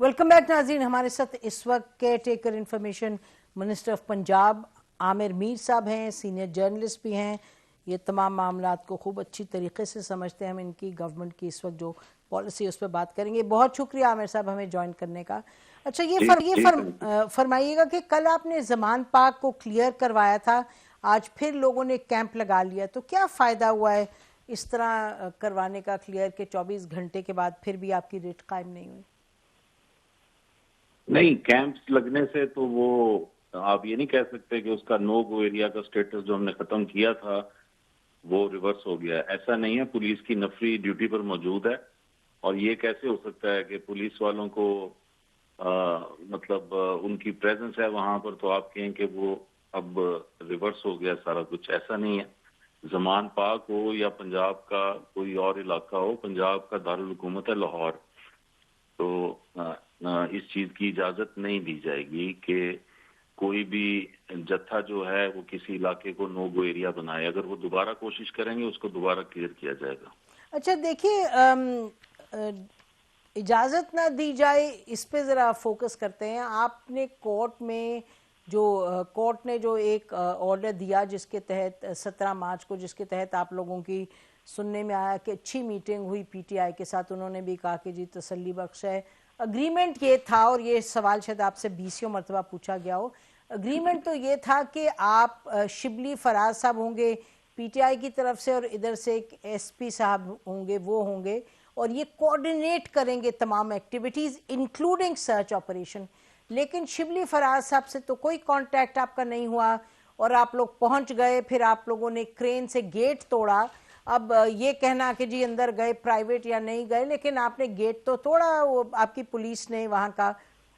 Welcome back नाज़रीन। हमारे साथ इस वक्त care taker information minister of Punjab Aamir Mir साहब हैं, सीनियर जर्नलिस्ट भी हैं। ये तमाम मामलात को खूब अच्छी तरीके से समझते हैं। हम इनकी गवर्नमेंट की इस वक्त जो पॉलिसी उस पर बात करेंगे। बहुत शुक्रिया आमिर साहब हमें ज्वाइन करने का। अच्छा, ये फरमाइएगा कि कल आपने ज़मान पाक को क्लियर करवाया था, आज फिर लोगों ने कैंप लगा लिया, तो क्या फ़ायदा हुआ है इस तरह करवाने का क्लियर के 24 घंटे के बाद फिर भी आपकी रेट कायम नहीं हुई? नहीं, कैंप्स लगने से तो वो आप ये नहीं कह सकते कि उसका नो गो एरिया का स्टेटस जो हमने खत्म किया था वो रिवर्स हो गया। ऐसा नहीं है, पुलिस की नफरी ड्यूटी पर मौजूद है। और ये कैसे हो सकता है कि पुलिस वालों को उनकी प्रेजेंस है वहां पर तो आप कहें कि वो अब रिवर्स हो गया सारा कुछ? ऐसा नहीं है। ज़मान पाक हो या पंजाब का कोई और इलाका हो, पंजाब का दारुल हुकूमत है लाहौर, तो इस चीज की इजाजत नहीं दी जाएगी कि कोई भी जत्था जो है वो किसी इलाके को नो गो एरिया बनाए। अगर वो दोबारा कोशिश करेंगे उसको दोबारा क्लियर किया जाएगा। अच्छा देखिए, इजाजत ना दी जाए इस पे जरा फोकस करते हैं। आपने कोर्ट में कोर्ट ने जो एक ऑर्डर दिया जिसके तहत 17 मार्च को, जिसके तहत आप लोगों की सुनने में आया कि अच्छी मीटिंग हुई पीटीआई के साथ, उन्होंने भी कहा कि जी तसल्ली बख्श है। अग्रीमेंट ये था, और ये सवाल शायद आपसे 20 मरतबा पूछा गया हो, अग्रीमेंट तो ये था कि आप शिबली फराज साहब होंगे पीटीआई की तरफ से और इधर से एक एसपी साहब होंगे, वो होंगे और ये कोऑर्डिनेट करेंगे तमाम एक्टिविटीज़ इंक्लूडिंग सर्च ऑपरेशन। लेकिन शिबली फराज साहब से तो कोई कांटेक्ट आपका नहीं हुआ और आप लोग पहुंच गए, फिर आप लोगों ने क्रेन से गेट तोड़ा। अब ये कहना कि जी अंदर गए प्राइवेट या नहीं गए, लेकिन आपने गेट तो तोड़ा, वो आपकी पुलिस ने वहाँ का,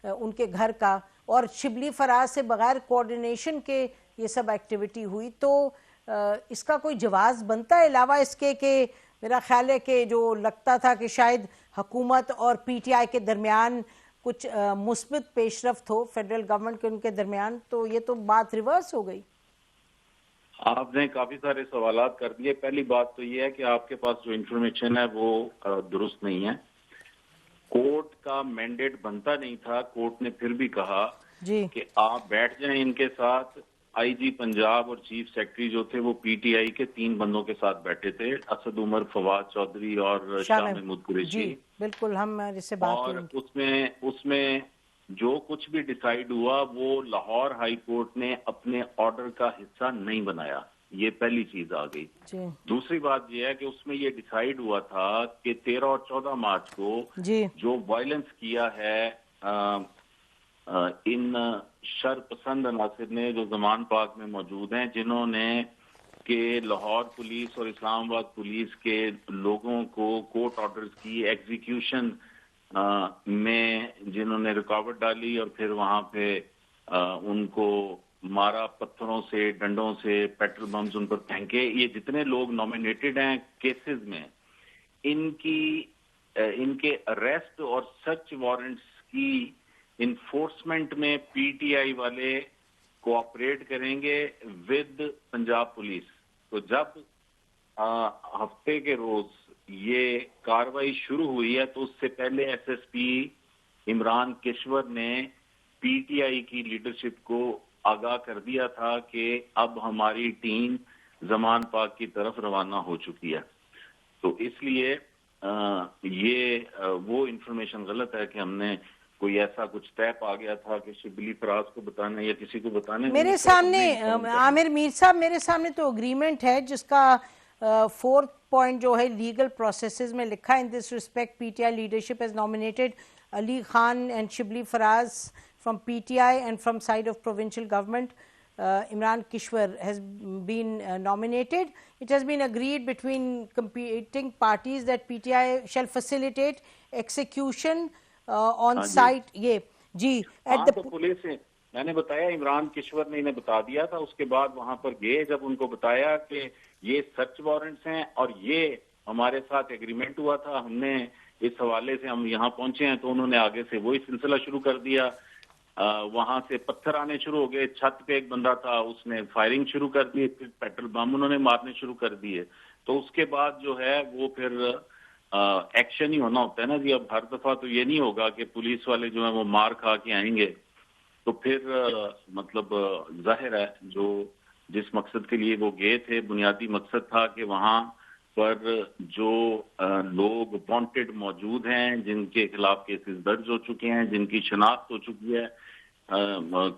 उनके घर का, और शिबली फराज से बगैर कोऑर्डिनेशन के ये सब एक्टिविटी हुई। तो इसका कोई जवाब बनता है अलावा इसके कि मेरा ख्याल है कि जो लगता था कि शायद हुकूमत और पीटीआई के दरमियान कुछ मुस्बित पेशरफ्त हो फेडरल गवर्नमेंट के उनके दरमियान, तो ये तो बात रिवर्स हो गई। आपने काफी सारे सवालात कर दिए। पहली बात तो ये है कि आपके पास जो इंफॉर्मेशन है वो दुरुस्त नहीं है। कोर्ट का मैंडेट बनता नहीं था। कोर्ट ने फिर भी कहा कि आप बैठ जाएं इनके साथ। आईजी पंजाब और चीफ सेक्रेटरी जो थे वो पीटीआई के 3 बंदों के साथ बैठे थे, असद उमर, फवाद चौधरी और शाह महमूद कुरैशी। बिल्कुल, हम इससे बात और उसमें जो कुछ भी डिसाइड हुआ वो लाहौर हाई कोर्ट ने अपने ऑर्डर का हिस्सा नहीं बनाया। ये पहली चीज आ गई। दूसरी बात ये है कि उसमें ये डिसाइड हुआ था कि 13 और 14 मार्च को जो वायलेंस किया है इन शरपसंद अनासिर ने जो ज़मान पाक में मौजूद हैं, जिन्होंने कि लाहौर पुलिस और इस्लामाबाद पुलिस के लोगों को कोर्ट ऑर्डर्स की एग्जीक्यूशन में जिन्होंने रुकावट डाली और फिर वहां पे उनको मारा, पत्थरों से, डंडों से, पेट्रोल बम्स उन पर फेंके। ये जितने लोग नॉमिनेटेड हैं केसेस में, इनके अरेस्ट और सर्च वारंट्स की इन्फोर्समेंट में पीटीआई वाले कोऑपरेट करेंगे विद पंजाब पुलिस। तो जब हफ्ते के रोज ये कार्रवाई शुरू हुई है तो उससे पहले एसएसपी इमरान किश्वर ने पीटीआई की लीडरशिप को आगाह कर दिया था कि अब हमारी टीम ज़मान पाक की तरफ रवाना हो चुकी है। तो इसलिए ये वो इंफॉर्मेशन गलत है कि हमने कोई ऐसा कुछ तय आ गया था कि शिबली फराज को बताने या किसी को बताने। मेरे सामने आमिर मीर साहब, मेरे सामने तो अग्रीमेंट है जिसका 4th पॉइंट जो है लीगल प्रोसेसेस में लिखा है, in this respect PTI leadership has nominated Ali Khan and Shibli Faraz from PTI and from side of provincial government Imran Kishwar has been nominated. It has been agreed between competing parties that PTI shall facilitate execution on site. ये जी तो police ने, मैंने बताया, इमरान किश्वर ने इन्हें बता दिया था। उसके बाद वहां पर गए, जब उनको बताया कि ये सर्च वारंट्स हैं और ये हमारे साथ एग्रीमेंट हुआ था, हमने इस हवाले से हम यहाँ पहुंचे हैं, तो उन्होंने आगे से वही सिलसिला शुरू कर दिया। वहां से पत्थर आने शुरू हो गए। छत पे एक बंदा था, उसने फायरिंग शुरू कर दी, फिर पेट्रोल बम उन्होंने मारने शुरू कर दिए। तो उसके बाद जो है वो फिर ایکشن ہی ہونا ہوتا ہے نا جی. اب ہر دفعہ تو یہ نہیں ہوگا کہ پولیس والے جو ہیں وہ مار کھا کے آئیں گے. تو پھر مطلب ظاہر ہے جو جس مقصد کے لیے وہ گئے تھے, بنیادی مقصد تھا کہ وہاں پر جو لوگ وانٹڈ موجود ہیں, جن کے خلاف کیسز درج ہو چکے ہیں, جن کی شناخت ہو چکی ہے,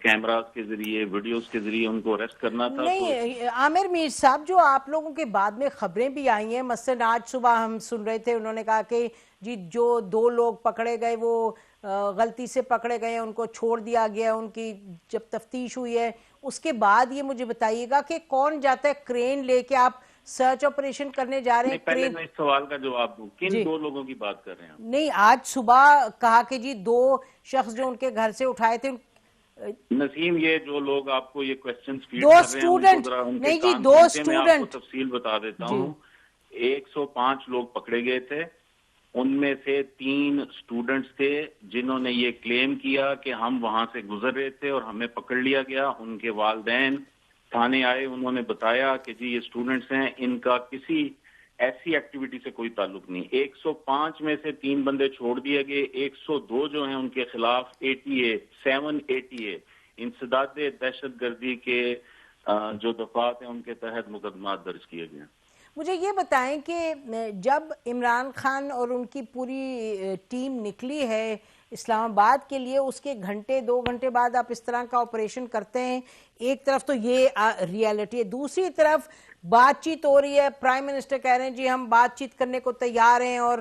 کیمراز کے ذریعے, ویڈیوز کے ذریعے ان کو اریسٹ کرنا تھا. نہیں عامر میر صاحب, جو آپ لوگوں کے بعد میں خبریں بھی آئی ہیں, مثلاً آج صبح ہم سن رہے تھے, انہوں نے کہا کہ جی جو 2 لوگ پکڑے گئے وہ غلطی سے پکڑے گئے, ان کو چھوڑ دیا گیا. ان کی جب تفتیش ہوئی ہے اس کے بعد یہ مجھے بتائیے گا کہ کون جاتا ہے کرین لے کے, آپ سرچ آپریشن کرنے جا رہے ہیں؟ پہلے میں اس سوال کا جواب دوں, کن 2 لوگوں کی بات کر رہے ہیں؟ نہیں, آج صبح کہا کہ جی 2 شخص جو ان کے گھر سے اٹھائے تھے. نسیم, یہ جو لوگ آپ کو یہ کوسچنز فیڈ 2 کر رہے ہیں اسٹوڈنٹ, نہیں جی 2 میں آپ کو اسٹوڈنٹ. تفصیل بتا دیتا ہوں. 105 لوگ پکڑے گئے تھے, ان میں سے 3 اسٹوڈنٹس تھے جنہوں نے یہ کلیم کیا کہ ہم وہاں سے گزر رہے تھے اور ہمیں پکڑ لیا گیا. ان کے والدین تھانے آئے, انہوں نے بتایا کہ جی یہ اسٹوڈنٹس ہیں, ان کا کسی ایسی ایکٹیویٹی سے کوئی تعلق نہیں. 105 میں سے 3 بندے چھوڑ دیے گئے. 102 جو ہیں ان کے خلاف 780 انسداد دہشت گردی کے جو دفعات ہیں ان کے تحت مقدمات درج کیے گئے. مجھے یہ بتائیں کہ جب عمران خان اور ان کی پوری ٹیم نکلی ہے اسلام آباد کے لیے, اس کے گھنٹے 2 گھنٹے بعد آپ اس طرح کا آپریشن کرتے ہیں, ایک طرف تو یہ ریالٹی ہے, دوسری طرف بات چیت ہو رہی ہے, پرائم منسٹر کہہ رہے ہیں جی ہم بات چیت کرنے کو تیار ہیں, اور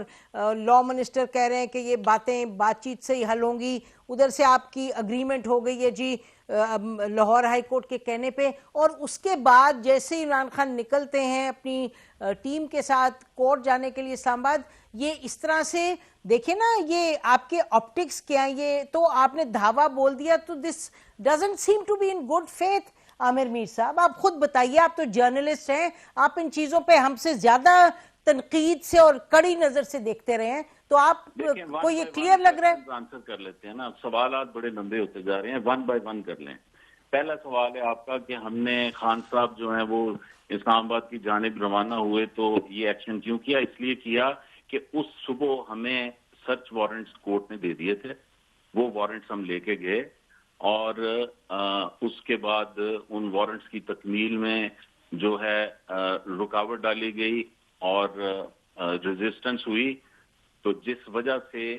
لا منسٹر کہہ رہے ہیں کہ یہ باتیں بات چیت سے ہی حل ہوں گی. ادھر سے آپ کی اگریمنٹ ہو گئی ہے جی لاہور ہائی کورٹ کے کہنے پہ, اور اس کے بعد جیسے عمران خان نکلتے ہیں اپنی ٹیم کے ساتھ کورٹ جانے کے لیے اسلام آباد, یہ اس طرح سے دیکھیں نا, یہ آپ کے آپٹکس کیا ہیں, یہ تو آپ نے دھاوا بول دیا, تو this doesn't seem to be in good faith. Amir Mir صاحب, آپ خود بتائیے, آپ تو جرنلسٹ ہیں, آپ ان چیزوں پہ ہم سے زیادہ تنقید سے اور کڑی نظر سے دیکھتے رہے ہیں, تو آپ کو یہ کلیئر لگ رہا ہے؟ آنسر کر لیتے ہیں نا, سوالات بڑے لمبے ہوتے جا رہے ہیں, 1 بائی 1 کر لیں. پہلا سوال ہے آپ کا کہ ہم نے خان صاحب جو ہیں وہ اسلام آباد کی جانب روانہ ہوئے تو یہ ایکشن کیوں کیا؟ اس لیے کیا کہ اس صبح ہمیں سرچ وارنٹس کورٹ نے دے دیے تھے, وہ وارنٹس ہم لے کے گئے, اور اس کے بعد ان وارنٹس کی تکمیل میں جو ہے رکاوٹ ڈالی گئی اور ریزسٹنس ہوئی, تو جس وجہ سے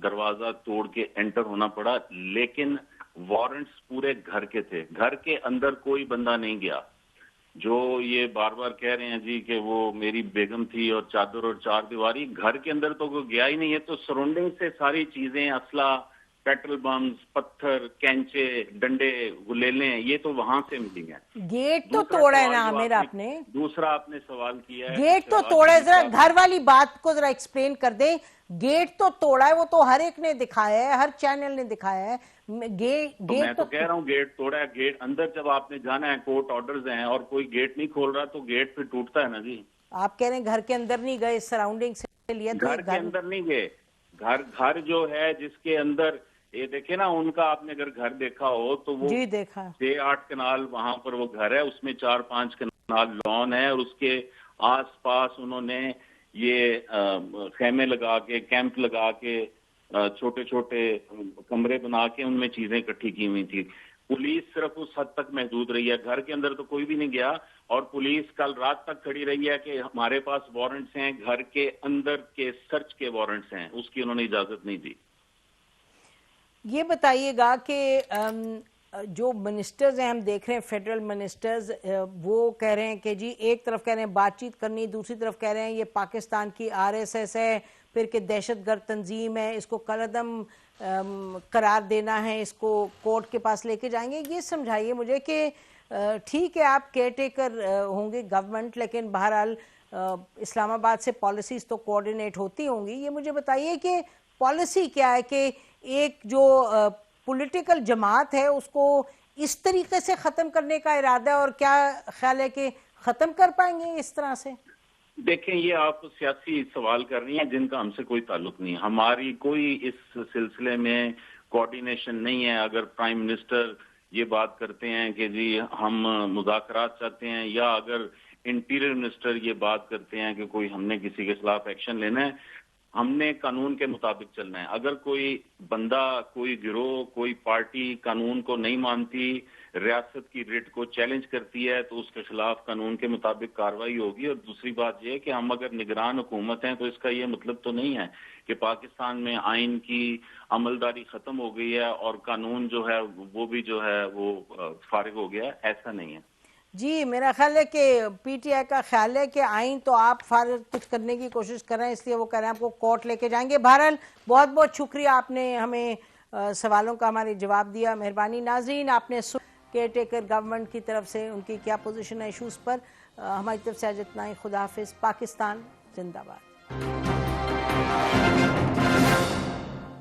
دروازہ توڑ کے انٹر ہونا پڑا. لیکن وارنٹس پورے گھر کے تھے, گھر کے اندر کوئی بندہ نہیں گیا. جو یہ بار بار کہہ رہے ہیں جی کہ وہ میری بیگم تھی اور چادر اور 4 دیواری, گھر کے اندر تو کوئی گیا ہی نہیں ہے. تو سراؤنڈنگ سے ساری چیزیں, اسلحہ, پیٹرول بمز, پتھر, کینچے, ڈنڈے, گلیلیں, یہ تو وہاں سے ملی ہیں. گیٹ تو توڑا ہے نا عامر آپ نے, دوسرا آپ نے سوال کیا ہے گیٹ تو توڑا ہے, ذرا گھر والی بات کو ذرا ایکسپلین کر دیں. گیٹ تو توڑا ہے, وہ تو ہر ایک نے دکھایا ہے, ہر چینل نے دکھایا ہے. میں تو کہہ رہا ہوں گیٹ توڑا ہے. گیٹ اندر جب آپ نے جانا ہے, کورٹ آرڈرز ہیں, اور کوئی گیٹ نہیں کھول رہا تو گیٹ پہ ٹوٹتا ہے نا جی. آپ کہہ رہے ہیں گھر کے اندر نہیں گئے, سراؤنڈنگ سے لیا, تو گھر کے اندر نہیں گئے. گھر جو ہے جس کے اندر یہ دیکھیں نا, ان کا آپ نے اگر گھر دیکھا ہو تو وہ جی دیکھا, 6-8 کنال وہاں پر وہ گھر ہے, اس میں 4-5 کنال لان ہے, اور اس کے آس پاس انہوں نے یہ خیمے لگا کے, کیمپ لگا کے, چھوٹے چھوٹے کمرے بنا کے ان میں چیزیں اکٹھی کی ہوئی تھی. پولیس صرف اس حد تک محدود رہی ہے, گھر کے اندر تو کوئی بھی نہیں گیا. اور پولیس کل رات تک کھڑی رہی ہے کہ ہمارے پاس وارنٹس ہیں, گھر کے اندر کے سرچ کے وارنٹس ہیں, اس کی انہوں نے اجازت نہیں دی. یہ بتائیے گا کہ جو منسٹرز ہیں, ہم دیکھ رہے ہیں فیڈرل منسٹرز, وہ کہہ رہے ہیں کہ جی ایک طرف کہہ رہے ہیں بات چیت کرنی, دوسری طرف کہہ رہے ہیں یہ پاکستان کی RSS ہے, پھر کہ دہشت گرد تنظیم ہے, اس کو کالعدم قرار دینا ہے, اس کو کورٹ کے پاس لے کے جائیں گے. یہ سمجھائیے مجھے کہ ٹھیک ہے آپ کیئر ٹیکر ہوں گے گورنمنٹ, لیکن بہرحال اسلام آباد سے پالیسیز تو کوارڈینیٹ ہوتی ہوں گی. یہ مجھے بتائیے کہ پالیسی کیا ہے کہ ایک جو پولیٹیکل جماعت ہے اس کو اس طریقے سے ختم کرنے کا ارادہ ہے, اور کیا خیال ہے کہ ختم کر پائیں گے اس طرح سے؟ دیکھیں, یہ آپ سیاسی سوال کر رہی ہیں جن کا ہم سے کوئی تعلق نہیں. ہماری کوئی اس سلسلے میں کوارڈینیشن نہیں ہے. اگر پرائم منسٹر یہ بات کرتے ہیں کہ جی ہم مذاکرات چاہتے ہیں, یا اگر इंटीरियर मिनिस्टर ये बात करते हैं कि कोई हमने किसी के खिलाफ एक्शन लेना है, हमने कानून के मुताबिक चलना है। अगर कोई बंदा, कोई गिरोह, कोई पार्टी कानून को नहीं मानती, रियासत की रिट को चैलेंज करती है, तो उसके खिलाफ कानून के मुताबिक कार्रवाई होगी। और दूसरी बात यह है कि हम अगर निगरान हुकूमत हैं तो इसका ये मतलब तो नहीं है कि पाकिस्तान में आइन की अमलदारी खत्म हो गई है और कानून जो है वो भी जो है वो फारिग हो गया है। ऐसा नहीं है जी। मेरा ख्याल है कि पीटीआई का ख्याल है कि आइन तो आप फारिग कुछ करने की कोशिश कर रहे हैं, इसलिए वो कह रहे हैं आपको कोर्ट लेके जाएंगे। बहरहाल बहुत बहुत शुक्रिया, आपने हमें सवालों का हमारे जवाब दिया, मेहरबानी। नाज़रीन, आपने केयर टेकर गवर्नमेंट की तरफ से उनकी क्या पोजीशन है इशूज़ पर। हमारी तरफ से आज इतना ही। खुदा हाफिज़। पाकिस्तान जिंदाबाद।